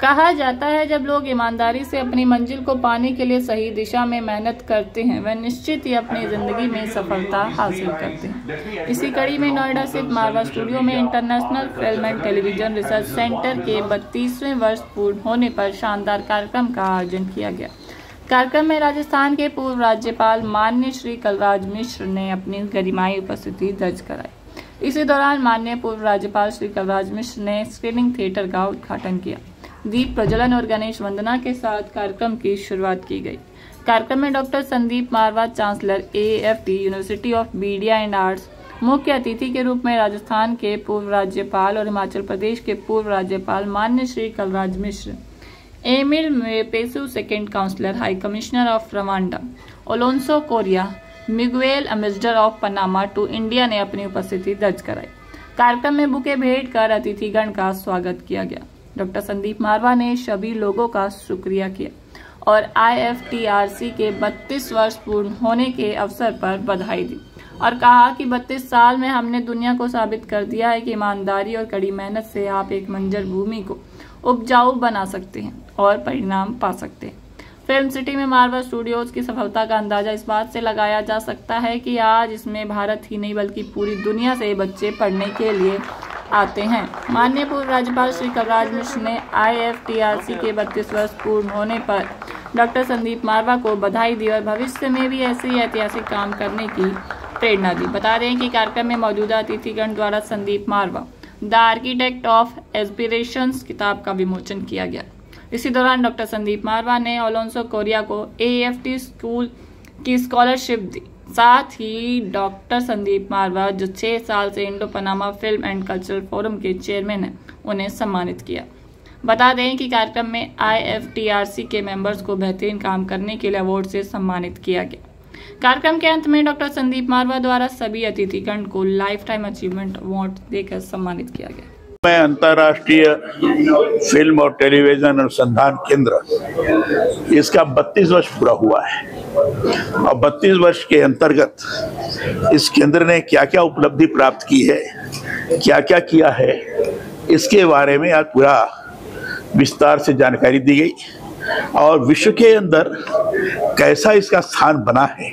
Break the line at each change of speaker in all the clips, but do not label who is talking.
कहा जाता है जब लोग ईमानदारी से अपनी मंजिल को पाने के लिए सही दिशा में मेहनत करते हैं वह निश्चित ही अपनी जिंदगी में सफलता हासिल करते हैं। इसी कड़ी में नोएडा स्थित मारवा स्टूडियो में international film and television research centre के 32वें वर्ष पूर्ण होने पर शानदार कार्यक्रम का आयोजन किया गया। कार्यक्रम में राजस्थान के पूर्व राज्यपाल माननीय श्री कलराज मिश्र ने अपनी गरिमाई उपस्थिति दर्ज कराई। इसी दौरान माननीय पूर्व राज्यपाल श्री कलराज मिश्र ने स्क्रीनिंग थिएटर का उद्घाटन किया। दीप प्रज्वलन और गणेश वंदना के साथ कार्यक्रम की शुरुआत की गई। कार्यक्रम में doctor Sandeep Marwah, chancellor AFT university of media and arts, मुख्य अतिथि के रूप में राजस्थान के पूर्व राज्यपाल और हिमाचल प्रदेश के पूर्व राज्यपाल माननीय Shri Kalraj Mishra, Emil Pesu second counsellor, high commissioner of Rwanda, Alonso Correa, Miguel ambassador of Panama to India ने अपनी उपस्थिति दर्ज कराई। कार्यक्रम में बुके भेंट कर अतिथिगण का स्वागत किया गया। डॉक्टर संदीप मारवा ने सभी लोगों का शुक्रिया किया और IFTRC के 32 वर्ष पूर्ण होने के अवसर पर बधाई दी और कहा कि 32 साल में हमने दुनिया को साबित कर दिया है कि ईमानदारी और कड़ी मेहनत से आप एक बंजर भूमि को उपजाऊ बना सकते हैं और परिणाम पा सकते हैं। फिल्म सिटी में मारवा स्टूडियोज की सफलता का अंदाजा इस बात से लगाया जा सकता है कि आज इसमें भारत ही नहीं बल्कि पूरी दुनिया से बच्चे पढ़ने के लिए आते हैं। माननीय पूर्व राज्यपाल श्री कलराज मिश्र ने IFTRC के 32 वर्ष पूर्ण होने पर डॉक्टर संदीप मारवा को बधाई दी और भविष्य में भी ऐसे ही ऐतिहासिक काम करने की प्रेरणा दी। बता दें कि कार्यक्रम में मौजूदा अतिथिगण द्वारा संदीप मारवा द आर्किटेक्ट ऑफ एस्पिरेशंस किताब का विमोचन किया गया। इसी दौरान डॉक्टर संदीप मारवा ने ओलोंसो कोरिया को AFT स्कूल की स्कॉलरशिप दी। साथ ही डॉक्टर संदीप मारवा जो 6 साल से Indo Panama film and cultural forum के चेयरमैन हैं उन्हें सम्मानित किया। बता दें कि कार्यक्रम में IFTRC के मेंबर्स को बेहतरीन काम करने के लिए अवार्ड से सम्मानित किया गया। कार्यक्रम के अंत में डॉक्टर संदीप मारवा द्वारा सभी अतिथिगण को लाइफ टाइम अचीवमेंट अवार्ड देकर सम्मानित किया गया।
मैं अंतर्राष्ट्रीय फिल्म और टेलीविजन अनुसंधान केंद्र इसका 32 वर्ष पूरा हुआ है और 32 वर्ष के अंतर्गत इस केंद्र ने क्या क्या उपलब्धि प्राप्त की है, क्या क्या किया है, इसके बारे में आज पूरा विस्तार से जानकारी दी गई और विश्व के अंदर कैसा इसका स्थान बना है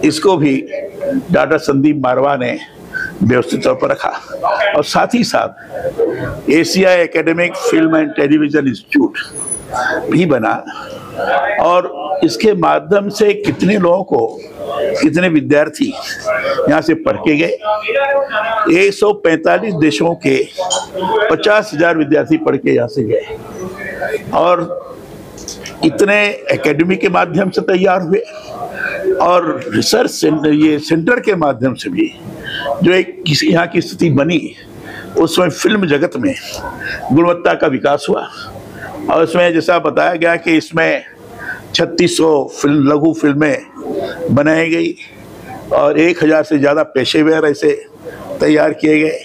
इसको भी डॉक्टर संदीप मारवा ने व्यवस्थित तौर पर रखा और साथ ही साथ Asia academic film and television institute भी बना और इसके माध्यम से कितने लोगों को, कितने विद्यार्थी यहाँ से पढ़ के गए। 145 देशों के 50,000 विद्यार्थी पढ़ के यहाँ से गए और इतने एकेडमी के माध्यम से तैयार हुए और रिसर्च सेंटर के माध्यम से भी जो एक यहाँ की स्थिति बनी उसमें फिल्म जगत में गुणवत्ता का विकास हुआ और उसमें जैसा बताया गया कि इसमें 3600 फिल्म, लघु फिल्में बनाई गई और 1000 से ज़्यादा पेशेवर ऐसे तैयार किए गए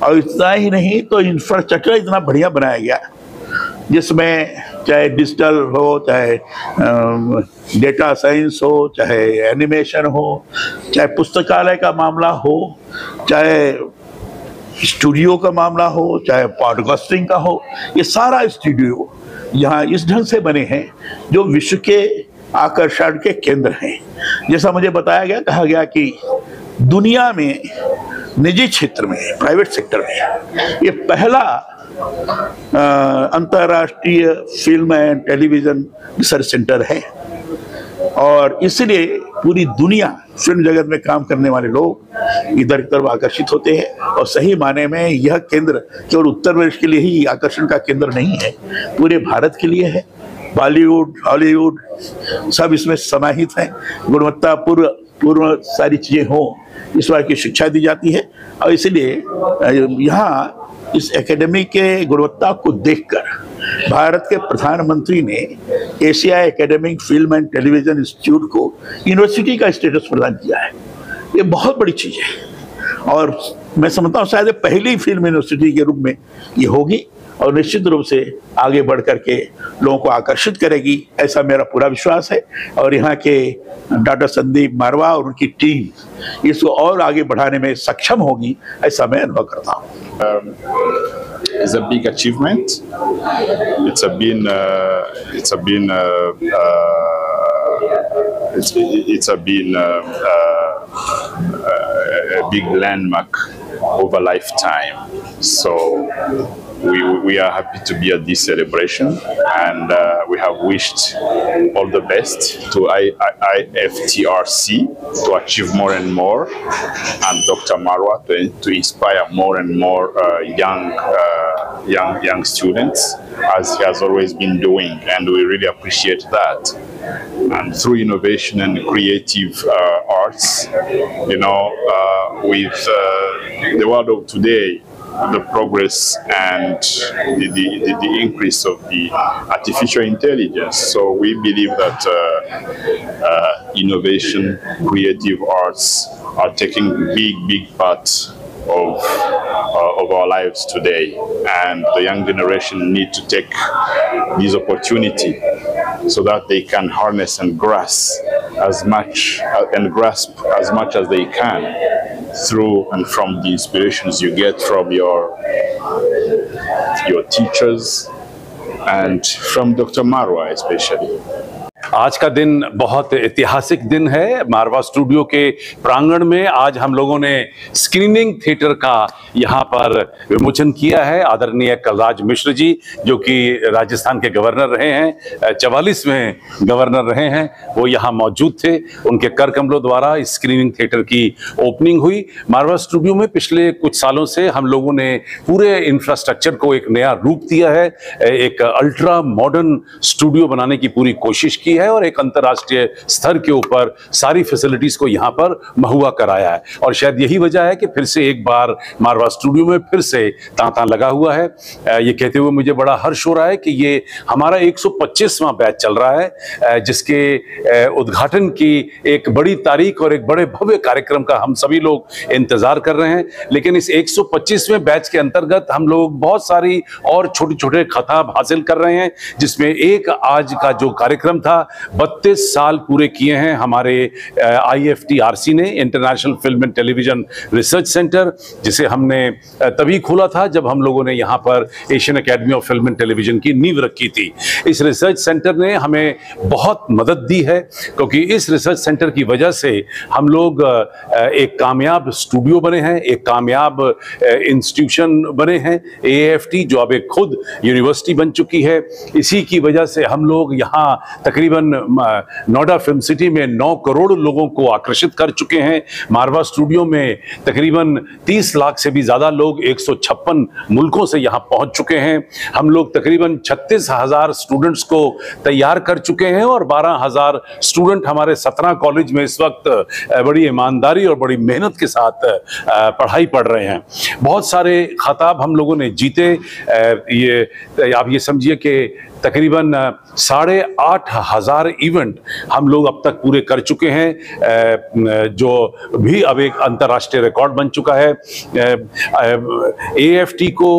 और इतना ही नहीं तो इंफ्रास्ट्रक्चर इतना बढ़िया बनाया गया जिसमें चाहे डिजिटल हो, चाहे डेटा साइंस हो, चाहे एनिमेशन हो, चाहे पुस्तकालय का मामला हो, चाहे स्टूडियो का मामला हो, चाहे पॉडकास्टिंग का हो, ये सारा स्टूडियो यहाँ इस ढंग से बने हैं जो विश्व के आकर्षण के केंद्र हैं। जैसा मुझे बताया गया, कहा गया कि दुनिया में निजी क्षेत्र में, प्राइवेट सेक्टर में ये पहला अंतर्राष्ट्रीय film and television research centre है और इसलिए पूरी दुनिया फिल्म जगत में काम करने वाले लोग इधर की तरफ आकर्षित होते हैं और सही माने में यह केंद्र केवल उत्तर प्रदेश के लिए ही आकर्षण का केंद्र नहीं है, पूरे भारत के लिए है। बॉलीवुड, हॉलीवुड सब इसमें समाहित हैं। गुणवत्ता पूर्व सारी चीजें हों इस बार की शिक्षा दी जाती है और इसलिए यहाँ इस एकेडमी के गुणवत्ता को देखकर भारत के प्रधानमंत्री ने Asia academic film and television institute को यूनिवर्सिटी का स्टेटस प्रदान किया है। ये बहुत बड़ी चीज है और मैं समझता हूँ शायद पहली फिल्म यूनिवर्सिटी के रूप में ये होगी और निश्चित रूप से आगे बढ़ करके लोगों को आकर्षित करेगी, ऐसा मेरा पूरा विश्वास है। और यहाँ के डॉक्टर संदीप मारवा और उनकी टीम इसको और आगे बढ़ाने में सक्षम होगी, ऐसा मैं अनुभव करता हूँ।
is a big achievement. It's been a big landmark of a lifetime. So we are happy to be at this celebration, and we have wished all the best to IFTRC to achieve more and more, and Dr. Marwa to inspire more and more young students, as he has always been doing, and we really appreciate that. And through innovation and creative arts, you know, with the world of today, the progress and the increase of the artificial intelligence. So we believe that innovation, creative arts are taking big part of our lives today, and the young generation need to take this opportunity so that they can harness and grasp as much as they can through and from the inspirations you get from your teachers and from Dr. Marwa especially.
आज का दिन बहुत ऐतिहासिक दिन है। मारवा studio के प्रांगण में आज हम लोगों ने स्क्रीनिंग थिएटर का यहाँ पर विमोचन किया है। आदरणीय कलराज मिश्र जी, जो कि राजस्थान के गवर्नर रहे हैं, 44वें गवर्नर रहे हैं, वो यहाँ मौजूद थे। उनके कर कमलों द्वारा इस स्क्रीनिंग थिएटर की ओपनिंग हुई। मारवा स्टूडियो में पिछले कुछ सालों से हम लोगों ने पूरे इंफ्रास्ट्रक्चर को एक नया रूप दिया है, एक अल्ट्रा मॉडर्न स्टूडियो बनाने की पूरी कोशिश की है और एक अंतर्राष्ट्रीय स्तर के ऊपर सारी फैसिलिटीज को यहां पर महुआ कराया है। और शायद यही वजह है कि फिर से एक बार मारवा स्टूडियो में फिर से तांता लगा हुआ है। ये कहते हुए मुझे बड़ा हर्ष हो रहा है कि ये हमारा 125वां बैच चल रहा है, जिसके उद्घाटन की एक बड़ी तारीख और एक बड़े भव्य कार्यक्रम का हम सभी लोग इंतजार कर रहे हैं। लेकिन इस 125वें बैच के अंतर्गत हम लोग बहुत सारी और छोटे छोटे खिताब हासिल कर रहे हैं, जिसमें एक आज का जो कार्यक्रम था, 32 साल पूरे किए हैं हमारे IFTRC ने, international film and television research centre, जिसे हमने तभी खोला था जब हम लोगों ने यहाँ पर Asian academy of film and television की नींव रखी थी। इस रिसर्च सेंटर ने हमें बहुत मदद दी है, क्योंकि इस रिसर्च सेंटर की वजह से हम लोग एक कामयाब स्टूडियो बने हैं, एक कामयाब इंस्टीट्यूशन बने हैं। AAFT जो अब एक खुद यूनिवर्सिटी बन चुकी है, इसी की वजह से हम लोग यहाँ तकरीबन नोएडा फिल्म सिटी में 9 करोड़ लोगों को आकर्षित कर चुके हैं। मारवा स्टूडियो में तकरीबन 30 लाख से भी ज्यादा लोग 156 मुल्कों से यहां पहुंच चुके हैं। हम लोग तकरीबन 36,000 स्टूडेंट्स को तैयार कर चुके हैं और 12,000 स्टूडेंट हमारे 17 कॉलेज में इस वक्त बड़ी ईमानदारी और बड़ी मेहनत के साथ पढ़ाई पढ़ रहे हैं। बहुत सारे खिताब हम लोगों ने जीते। ये आप ये समझिए कि तकरीबन 8,500 इवेंट हम लोग अब तक पूरे कर चुके हैं, जो भी अब एक अंतर्राष्ट्रीय रिकॉर्ड बन चुका है। AAFT को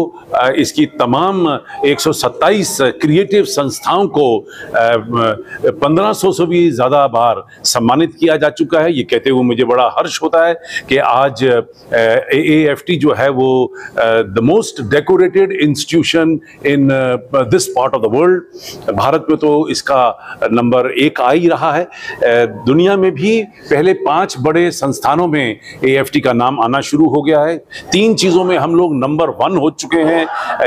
इसकी तमाम 127 क्रिएटिव संस्थाओं को 1500 से भी ज़्यादा बार सम्मानित किया जा चुका है। ये कहते हुए मुझे बड़ा हर्ष होता है कि आज AAFT जो है वो the most decorated institution in this part of the world. Bharat में तो इसका नंबर 1 आ ही रहा है। दुनिया में भी पहले 5 बड़े संस्थानों में AAFT का नाम आना शुरू हो गया है। 3 चीजों में हम लोग नंबर 1 हो चुके हैं,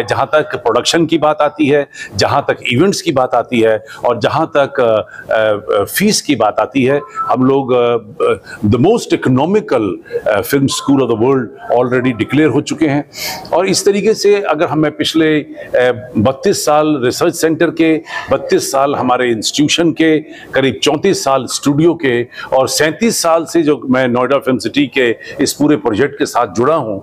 जहां तक प्रोडक्शन की बात आती है, जहां तक इवेंट्स की बात आती है और जहां तक फीस की बात आती है। हम लोग the most economical film school of the world already declare हो चुके हैं। और इस तरीके से अगर हमें पिछले 32 साल रिसर्च सेंटर के, 32 साल हमारे इंस्टीट्यूशन के, करीब 34 साल स्टूडियो के और 37 साल से जो मैं नोएडा फिल्म सिटी के इस पूरे प्रोजेक्ट के साथ जुड़ा हूं,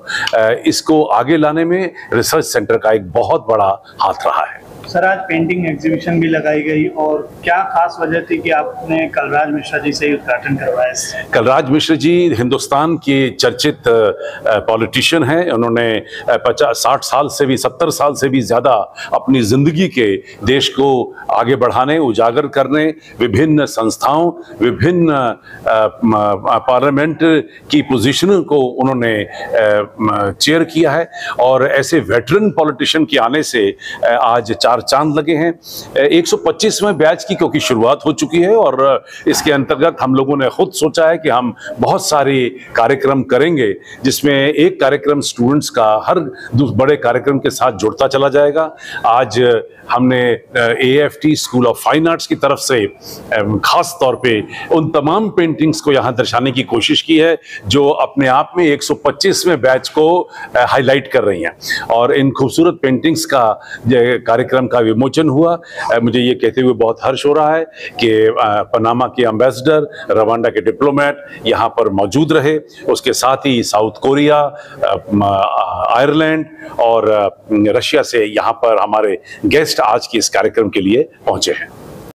इसको आगे लाने में रिसर्च सेंटर का एक बहुत बड़ा हाथ रहा है।
सर, आज पेंटिंग एग्जीबिशन भी लगाई गई और क्या खास वजह थी कि आपने कलराज मिश्रा जी से ही उद्घाटन करवाया?
कलराज मिश्र जी हिंदुस्तान के चर्चित पॉलिटिशियन हैं। उन्होंने 50-60 साल से भी 70 साल से भी ज़्यादा अपनी ज़िंदगी के देश को आगे बढ़ाने, उजागर करने, विभिन्न संस्थाओं, विभिन्न पार्लियामेंट की पोजीशन को उन्होंने चेयर किया है। और ऐसे वेटरन पॉलिटिशियन के आने से आज चार चांद लगे हैं। 125वें बैच की क्योंकि शुरुआत हो चुकी है और इसके अंतर्गत हम लोगों ने खुद सोचा है कि हम बहुत सारे कार्यक्रम करेंगे, जिसमें एक कार्यक्रम स्टूडेंट्स का हर बड़े कार्यक्रम के साथ जुड़ता चला जाएगा। आज हमने AFT school of fine arts की तरफ से खास तौर पे उन तमाम पेंटिंग्स को यहाँ दर्शाने की कोशिश की है जो अपने आप में 125वें बैच को हाईलाइट कर रही हैं। और इन खूबसूरत पेंटिंग्स का कार्यक्रम का विमोचन हुआ। मुझे ये कहते हुए बहुत हर्ष हो रहा है कि पनामा के एम्बेसडर, रवांडा के डिप्लोमेट यहाँ पर मौजूद रहे। उसके साथ ही साउथ कोरिया, आयरलैंड और रशिया से यहाँ पर हमारे गेस्ट आज के इस कार्यक्रम के लिए पहुंचे हैं।